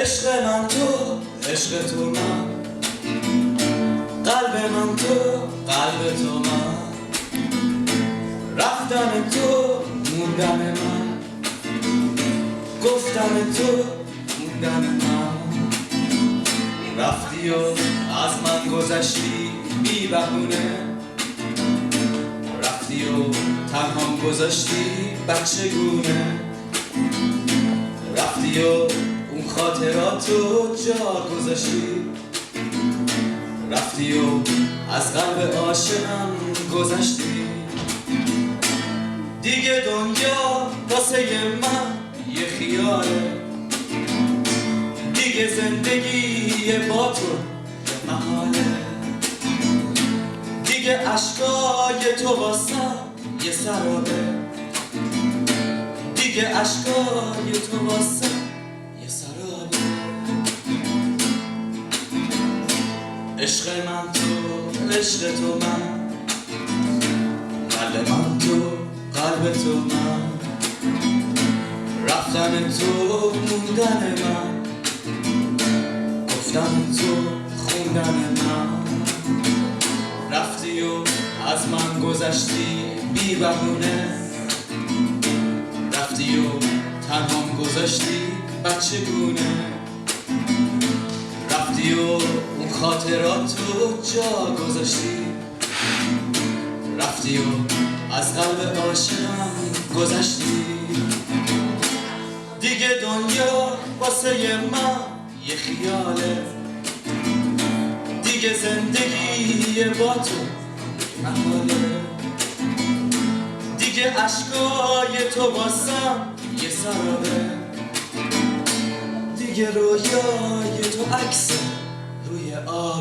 عشق من تو، عشق تو من، قلب من تو، قلب تو من، رفتن تو، موندن من، گفتن تو، موندن من. رفتی و از من گذشتی بی بهونه، رفتی و تنهام گذاشتی بچگونه، رفتی و اون خاطراتو جا گذاشتی، رفتی و از قلب عاشقم گذشتی. دیگه دنیا واسه من یه خیاله، دیگه زندگی با تو یه محاله، دیگه عشقای تو واسه یه سرابه، دیگه عشقای تو واسه یه سرابه. عشق من تو، عشق تو من، قلب من تو، قلب تو من، رفتن تو، موندن من، گفتن تو، خوندن من. رفتی و از من گذشتی بی بهونه، رفتی و تنهام گذاشتی بچگونه، رفتی و اون خاطراتو جا گذاشتی، رفتی و از قلب عاشقم گذشتی. دیگه دنیا واسه من یه خیاله، دیگه زندگی با تو محاله، دیگه عشقای تو واسم یه سرابه، دیگه رویای تو عکس روی آب.